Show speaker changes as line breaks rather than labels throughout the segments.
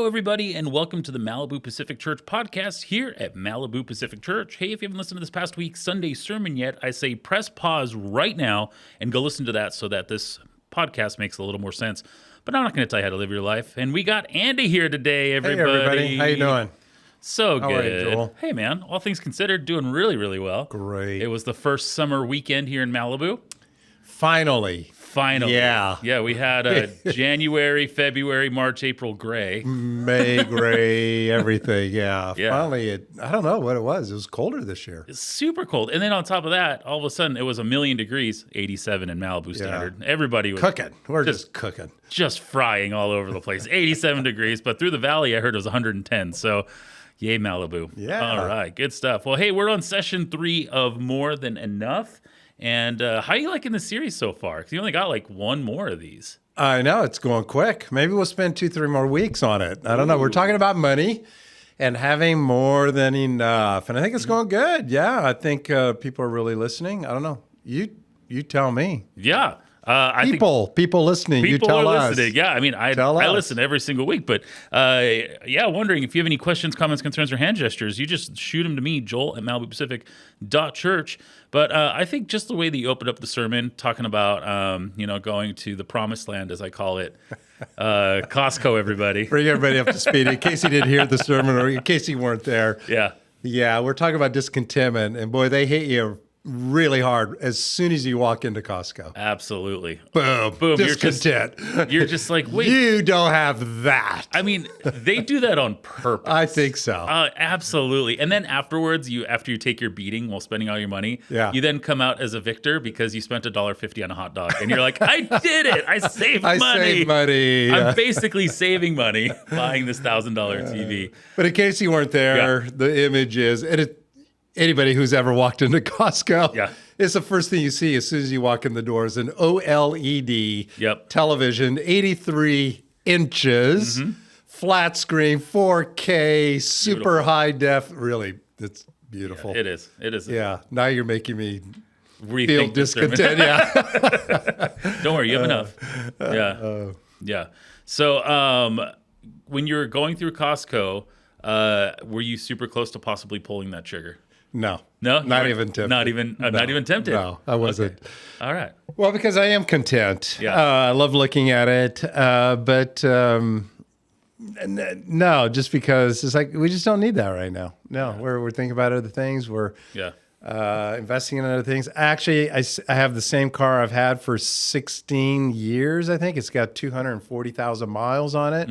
everybody, and welcome to the Malibu Pacific Church podcast here at Malibu Pacific Church. Hey, if you haven't listened to this past week's Sunday sermon yet, I say press pause right now and go listen to that so that this podcast makes a little more sense. But I'm not going to tell you how to live your life. And we got Andy here today, everybody.
Hey, everybody. How you doing?
So good.
How are you, Joel?
Hey, man. All things considered, doing really, really well.
Great.
It was the first summer weekend here in Malibu.
Finally.
Yeah, we had January, February, March, April gray.
May gray, everything. Yeah.
Yeah.
Finally, I don't know what it was. It was colder this year.
It's super cold. And then on top of that, all of a sudden, it was 1,000,000 degrees, 87 in Malibu standard. Everybody was
Cooking. We're just cooking.
just frying all over the place. 87 degrees, but through the valley, I heard it was 110. So, yay, Malibu.
Yeah.
All right, good stuff. Well, hey, we're on session 3 of More Than Enough. And how are you liking the series so far? Because you only got like one more of these.
I know. It's going quick. Maybe we'll spend 2-3 more weeks on it. I don't know. We're talking about money and having more than enough. And I think it's going good. Yeah. I think people are really listening. I don't know. You tell me.
Yeah. I think
People listening, you
people
tell
are
us.
listening. Yeah, I mean, I listen every single week. But wondering if you have any questions, comments, concerns, or hand gestures, you just shoot them to me, Joel at MalibuPacific.church. But I think just the way that you opened up the sermon, talking about going to the promised land, as I call it, Costco, everybody.
Bring everybody up to speed in case you didn't hear the sermon or in case you weren't there.
Yeah.
Yeah, we're talking about discontentment, and boy, they hit you really hard as soon as you walk into Costco.
Absolutely.
Boom. Discontent.
You're just like, wait.
You don't have that.
I mean, they do that on purpose.
I think so.
Absolutely. And then afterwards, after you take your beating while spending all your money, you then come out as a victor because you spent $1.50 on a hot dog. And you're like, I did it. I saved money.
I saved money.
I'm basically saving money buying this $1,000 TV.
But in case you weren't there, the image is, anybody who's ever walked into Costco, it's the first thing you see as soon as you walk in the doors, an OLED television, 83 inches, flat screen, 4K, super high def. Really, it's beautiful.
Yeah, it is. It is.
Yeah. Now you're making me
rethink
feel discontent.
Don't worry, you have enough. Yeah. So when you were going through Costco, were you super close to possibly pulling that trigger?
No,
not
even tempted.
Not even tempted.
No, I wasn't.
Okay. All right.
Well, because I am content.
Yeah.
I love looking at it, but no, just because it's like we just don't need that right now. No, we're thinking about other things. We're investing in other things. Actually, I have the same car I've had for 16 years. I think it's got 240,000 miles on it,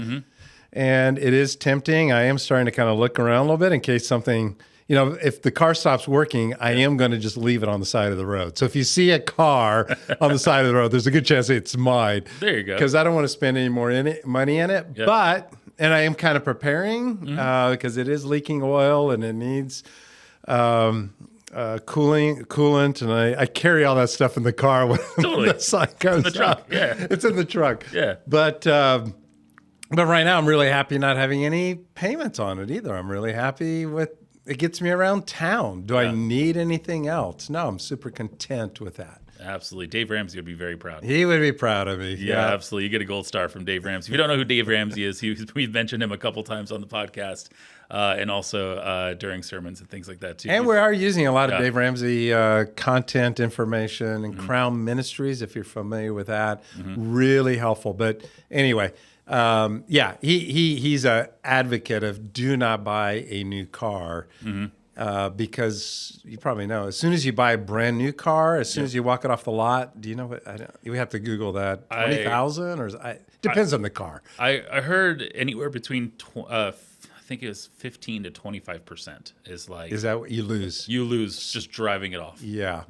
and it is tempting. I am starting to kind of look around a little bit in case something. If the car stops working, I am going to just leave it on the side of the road. So if you see a car on the side of the road, there's a good chance it's mine.
There you go.
Because I don't want to spend any more money in it. Yeah. And I am kind of preparing because it is leaking oil and it needs coolant. And I carry all that stuff in the car when the sun comes
in the trunk.
up.
Yeah.
It's in the trunk.
Yeah.
But right now, I'm really happy not having any payments on it either. I'm really happy with it. Gets me around town. Do I need anything else? No, I'm super content with that.
Absolutely. Dave Ramsey would be very proud.
He would be proud of me.
Yeah, absolutely. You get a gold star from Dave Ramsey. If you don't know who Dave Ramsey is, we've mentioned him a couple times on the podcast and also during sermons and things like that too.
And we are using a lot of Dave Ramsey content information and Crown Ministries, if you're familiar with that. Really helpful. But anyway, he's an advocate of do not buy a new car because you probably know, as soon as you buy a brand new car, as soon as you walk it off the lot, do you know what? We have to Google that. 20,000 or depends on the car.
I heard anywhere between I think it was 15 to 25% is like.
Is that what you lose?
You lose just driving it off.
Yeah.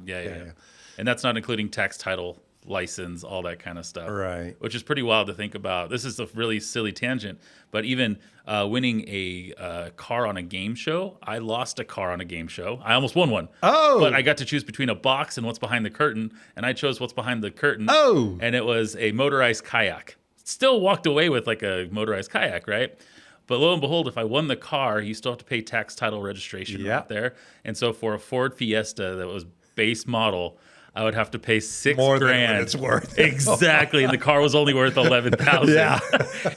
And that's not including tax, title, license, all that kind of stuff.
Right.
Which is pretty wild to think about. This is a really silly tangent, but even winning a car on a game show, I lost a car on a game show. I almost won one.
Oh.
But I got to choose between a box and what's behind the curtain, and I chose what's behind the curtain.
Oh.
And it was a motorized kayak. Still walked away with like a motorized kayak, right? But lo and behold, if I won the car, you still have to pay tax, title, registration right there. And so for a Ford Fiesta that was base model, I would have to pay $6
More than
grand.
what it's worth.
Exactly. And the car was only worth $11,000.
Yeah.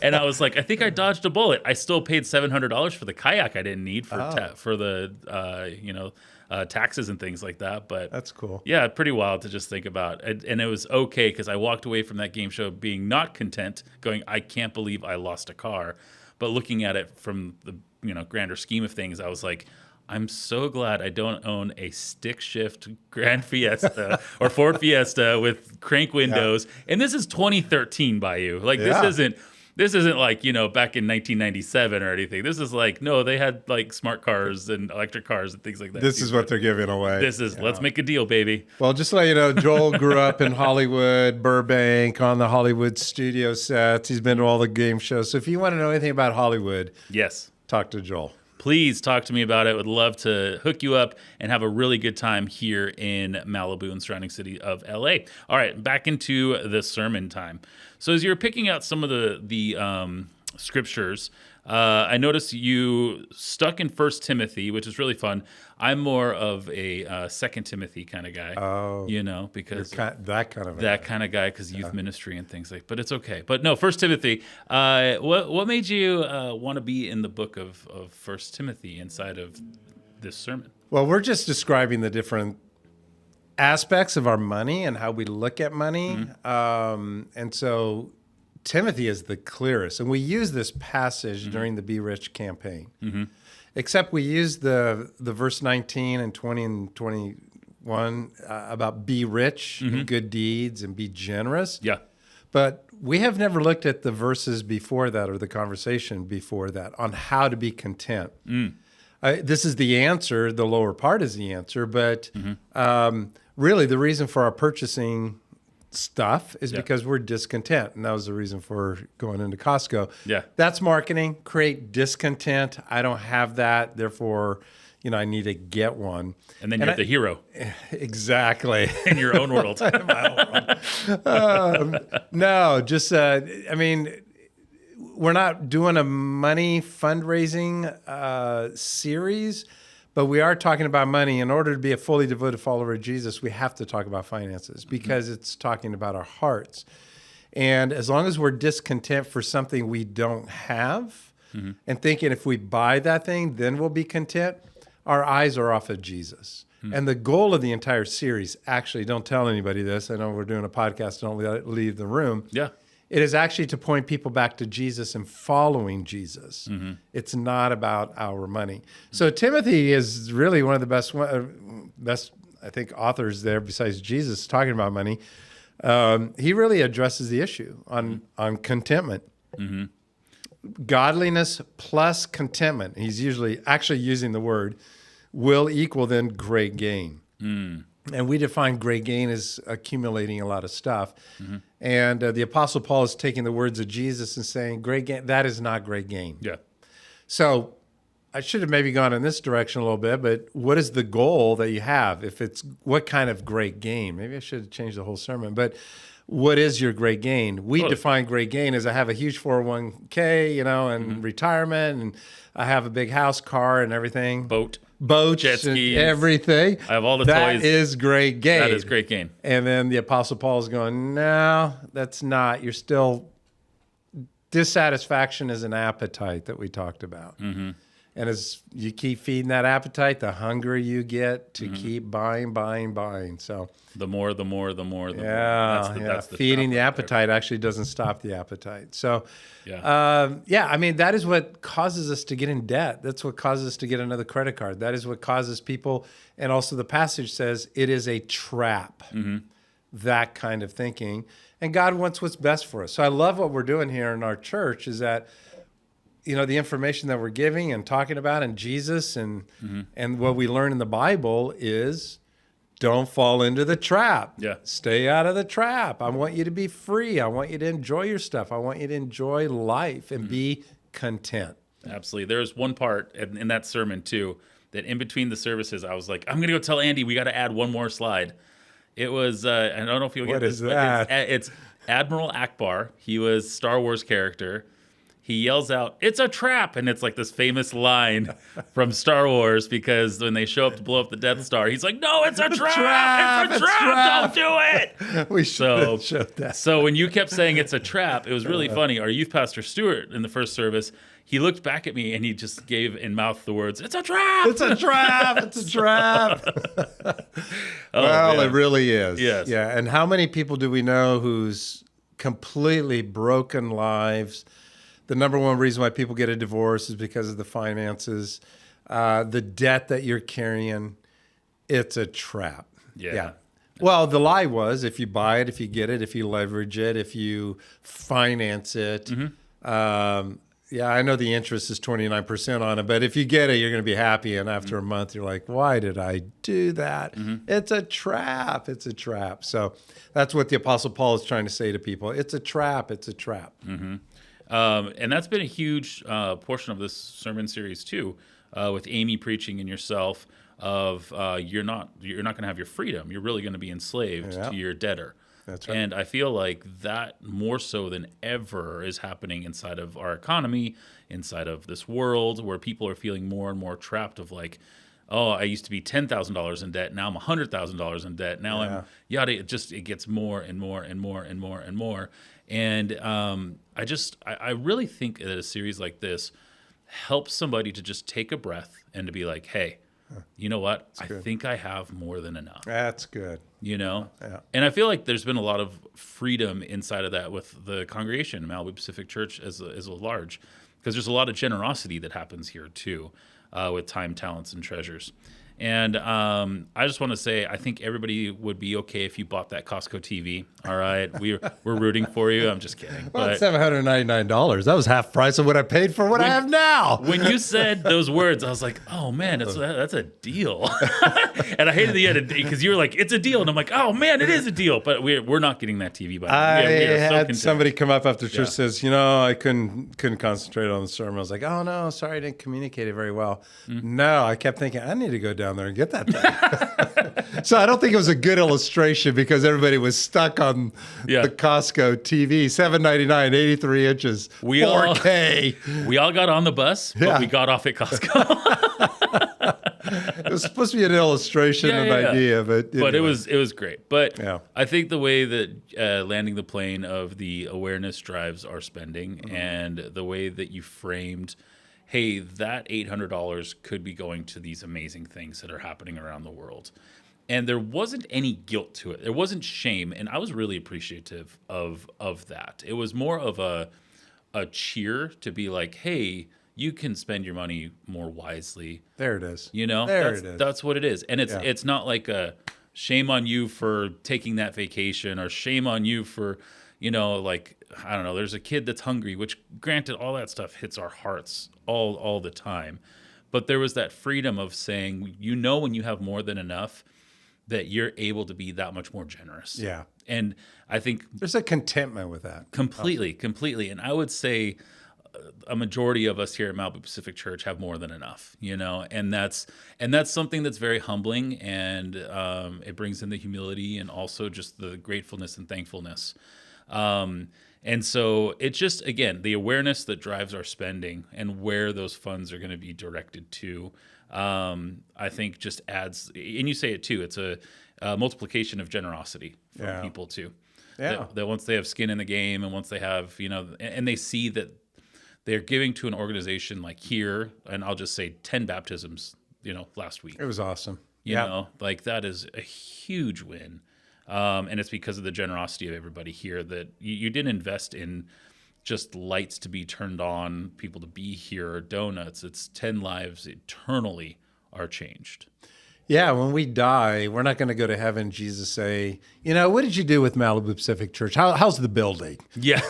And I was like, I think I dodged a bullet. I still paid $700 for the kayak I didn't need for the taxes and things like that. But
that's cool.
Yeah, pretty wild to just think about. And it was okay because I walked away from that game show being not content, going, I can't believe I lost a car. But looking at it from the grander scheme of things, I was like, I'm so glad I don't own a stick shift Grand Fiesta or Ford Fiesta with crank windows. Yeah. And this is 2013 by you. Like this isn't like, back in 1997 or anything. This is like, no, they had like smart cars and electric cars and things like that.
This is what they're giving away.
This is, let's make a deal, baby.
Well, just to let you know, Joel grew up in Hollywood, Burbank, on the Hollywood studio sets. He's been to all the game shows. So if you want to know anything about Hollywood,
yes,
talk to Joel.
Please talk to me about it. Would love to hook you up and have a really good time here in Malibu and surrounding city of LA. All right, back into the sermon time. So as you're picking out some of the scriptures, I noticed you stuck in 1 Timothy, which is really fun. I'm more of a 2 Timothy kind of guy.
Oh,
because
that kind of
guy, because youth ministry and things like. But it's okay. But no, 1 Timothy. What made you want to be in the book of 1 Timothy inside of this sermon?
Well, we're just describing the different aspects of our money and how we look at money, and so Timothy is the clearest. And we use this passage during the Be Rich campaign. Except we use the verse 19 and 20 and 21 about be rich in good deeds and be generous.
Yeah.
But we have never looked at the verses before that or the conversation before that on how to be content. This is the answer. The lower part is the answer. But really the reason for our purchasing stuff is because we're discontent, and that was the reason for going into Costco.
Yeah,
that's marketing. Create discontent. I don't have that, therefore, I need to get one.
And then you're the hero.
Exactly.
In your own world.
In my own world. No, just we're not doing a money fundraising series. But we are talking about money. In order to be a fully devoted follower of Jesus, we have to talk about finances because it's talking about our hearts. And as long as we're discontent for something we don't have and thinking if we buy that thing, then we'll be content, our eyes are off of Jesus. And the goal of the entire series, actually, don't tell anybody this. I know we're doing a podcast, don't leave the room.
Yeah.
It is actually to point people back to Jesus and following Jesus. It's not about our money. So Timothy is really one of the best, I think, authors there besides Jesus talking about money. He really addresses the issue on contentment. Godliness plus contentment. He's usually actually using the word will equal then great gain. And we define great gain as accumulating a lot of stuff. And the Apostle Paul is taking the words of Jesus and saying, great gain, that is not great gain.
Yeah.
So I should have maybe gone in this direction a little bit, but what is the goal that you have? If it's what kind of great gain? Maybe I should have changed the whole sermon, but what is your great gain? We define great gain as I have a huge 401k, and retirement, and I have a big house, car, and everything. Boats,
jet skis,
everything.
I have all the
toys.
That
is great gain.
That is great gain.
And then the Apostle Paul is going, no, that's not. You're still, dissatisfaction is an appetite that we talked about. And as you keep feeding that appetite, the hungrier you get to keep buying. So
the more.
Yeah, that's the feeding the appetite actually doesn't stop the appetite. So, that is what causes us to get in debt. That's what causes us to get another credit card. That is what causes people, and also the passage says it is a trap, that kind of thinking. And God wants what's best for us. So I love what we're doing here in our church is that, the information that we're giving and talking about in Jesus and what we learn in the Bible is don't fall into the trap.
Yeah.
Stay out of the trap. I want you to be free. I want you to enjoy your stuff. I want you to enjoy life and be content.
Absolutely. There's one part in that sermon too, that in between the services, I was like, I'm going to go tell Andy, we got to add one more slide. It was, I don't know if you'll get
what
this.
What is that?
It's Admiral Akbar. He was Star Wars character. he yells out, "It's a trap!" And it's like this famous line from Star Wars, because when they show up to blow up the Death Star, he's like, "No, it's a trap! It's a trap! Don't do it!"
We should have showed that.
So when you kept saying it's a trap, it was really funny. Our youth pastor, Stuart, in the first service, he looked back at me and he just gave in mouth the words, "It's a trap!
It's a trap! It's a trap!" Well,
man.
it really is.
Yes.
Yeah. And how many people do we know whose completely broken lives? The number one reason why people get a divorce is because of the finances, the debt that you're carrying. It's a trap.
Yeah.
Well, the lie was, if you buy it, if you get it, if you leverage it, if you finance it. Yeah, I know the interest is 29% on it, but if you get it, you're going to be happy. And after a month, you're like, why did I do that? It's a trap. It's a trap. So that's what the Apostle Paul is trying to say to people. It's a trap. It's a trap.
And that's been a huge portion of this sermon series too, with Amy preaching and yourself of you're not going to have your freedom. You're really going to be enslaved to your debtor.
That's right.
And I feel like that more so than ever is happening inside of our economy, inside of this world, where people are feeling more and more trapped of like, oh, I used to be $10,000 in debt. Now I'm $100,000 in debt. Now I'm yada. It gets more and more and more and more and more. And I really think that a series like this helps somebody to just take a breath and to be like, hey, you know what? I think I have more than enough.
That's good.
You know?
Yeah.
And I feel like there's been a lot of freedom inside of that with the congregation, Malibu Pacific Church as a large, because there's a lot of generosity that happens here too, with time, talents, and treasures. And I just want to say, I think everybody would be okay if you bought that Costco TV. All right, we're rooting for you. I'm just kidding.
Well,
But
$799. That was half price of what I paid for what I have now.
when you said those words, I was like, oh man, that's a deal. And I hated the end because you were like, it's a deal, and I'm like, oh man, it is a deal. But we're not getting that TV. By the way.
I
We are so
had
content.
somebody come up after church says, I couldn't concentrate on the sermon. I was like, oh no, sorry, I didn't communicate it very well. No, I kept thinking I need to go down there and get that thing. So I don't think it was a good illustration because everybody was stuck on the Costco TV, $799, 83 inches, 4K.
We all got on the bus, but we got off at Costco.
It was supposed to be an illustration, idea, but
anyway. It was great. But
Yeah.
I think the way that landing the plane of the awareness drives our spending, and the way that you framed, hey, that $800 could be going to these amazing things that are happening around the world. And there wasn't any guilt to it. There wasn't shame, and I was really appreciative of that. It was more of a cheer to be like, hey, you can spend your money more wisely.
There it is.
That's what it is. And it's not like a shame on you for taking that vacation, or shame on you for, like, I don't know, there's a kid that's hungry, which granted, all that stuff hits our hearts all the time. But there was that freedom of saying, when you have more than enough, that you're able to be that much more generous.
Yeah.
And I think
there's a contentment with that.
Completely. And I would say a majority of us here at Malibu Pacific Church have more than enough, and that's something that's very humbling, and it brings in the humility and also just the gratefulness and thankfulness. And so it's just, again, the awareness that drives our spending and where those funds are going to be directed to, I think just adds, and you say it too, it's a multiplication of generosity from people too.
Yeah.
That once they have skin in the game, and once they have, and they see that they're giving to an organization like here, and I'll just say 10 baptisms, last week.
It was awesome.
You know, like that is a huge win. And it's because of the generosity of everybody here that you didn't invest in just lights to be turned on, people to be here, or donuts. It's 10 lives eternally are changed.
Yeah, when we die, we're not going to go to heaven. Jesus say, what did you do with Malibu Pacific Church? How's the building?
Yeah.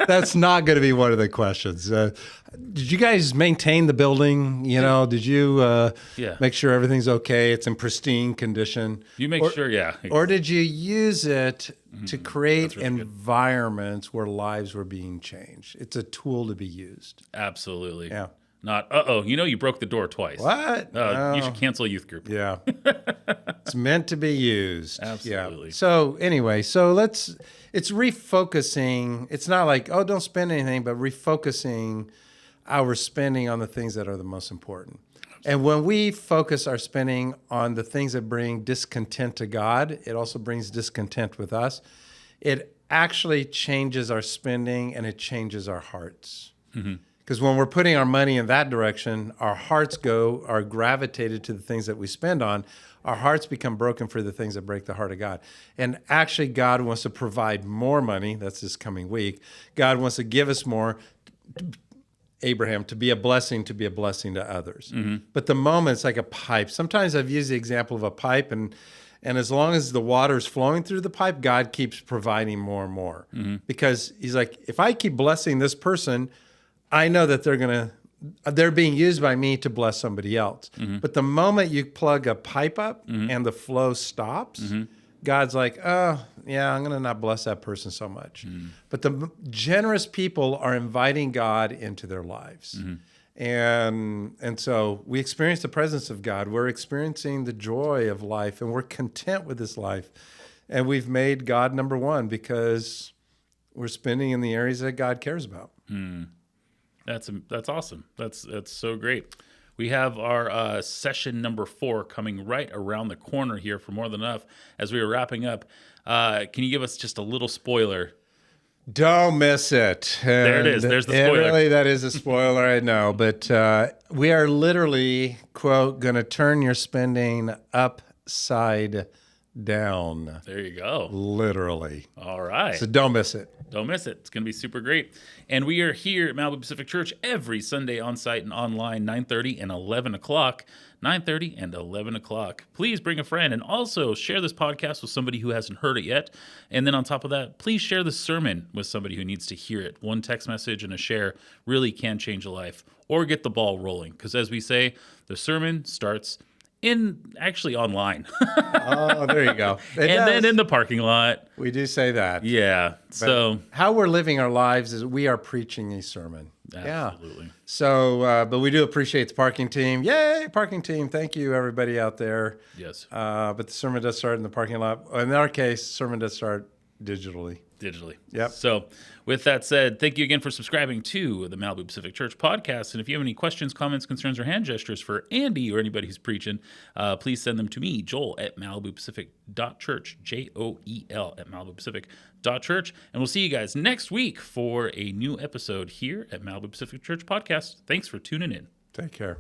That's not going to be one of the questions. Did you guys maintain the building? Did you make sure everything's okay? It's in pristine condition.
You make sure,
Or did you use it to create environments where lives were being changed? It's a tool to be used.
Absolutely.
Yeah.
Not, you broke the door twice.
What?
You should cancel a youth group.
Yeah. It's meant to be used.
Absolutely.
Yeah. So anyway, it's it's refocusing. It's not like, oh, don't spend anything, but refocusing our spending on the things that are the most important. And when we focus our spending on the things that bring discontent to God, it also brings discontent with us. It actually changes our spending and it changes our hearts. Because when we're putting our money in that direction, our hearts are gravitated to the things that we spend on. Our hearts become broken for the things that break the heart of God. And actually, God wants to provide more money. That's this coming week. God wants to give us more. Abraham, to be a blessing to others. But the moment, it's like a pipe. Sometimes I've used the example of a pipe, and as long as the water is flowing through the pipe, God keeps providing more and more. Because he's like, if I keep blessing this person, I know that they're being used by me to bless somebody else. But the moment you plug a pipe up and the flow stops, God's like, oh, yeah, I'm going to not bless that person so much. But the generous people are inviting God into their lives. And so we experience the presence of God. We're experiencing the joy of life, and we're content with this life. And we've made God number one because we're spending in the areas that God cares about.
That's awesome. That's so great. We have our session number 4 coming right around the corner here for More Than Enough. As we are wrapping up, can you give us just a little spoiler?
Don't miss it.
There it is. There's the spoiler.
Really, that is a spoiler, I know. But we are literally, quote, going to turn your spending upside down.
There you go.
Literally.
All right.
So don't miss it.
Don't miss it. It's going to be super great. And we are here at Malibu Pacific Church every Sunday on site and online, 9:30 and 11 o'clock. 9:30 and 11 o'clock. Please bring a friend and also share this podcast with somebody who hasn't heard it yet. And then on top of that, please share the sermon with somebody who needs to hear it. One text message and a share really can change a life or get the ball rolling. Because as we say, the sermon starts actually online.
Oh, there you go.
Then in the parking lot.
We do say that.
Yeah. So
how we're living our lives is we are preaching a sermon.
Absolutely.
Yeah. So, but we do appreciate the parking team. Yay, parking team. Thank you, everybody out there.
Yes.
But the sermon does start in the parking lot. In our case, sermon does start digitally. Yep.
So with that said, thank you again for subscribing to the Malibu Pacific Church podcast. And if you have any questions, comments, concerns, or hand gestures for Andy or anybody who's preaching, please send them to me, Joel, at MalibuPacific.church, JOEL at MalibuPacific.church. And we'll see you guys next week for a new episode here at Malibu Pacific Church podcast. Thanks for tuning in.
Take care.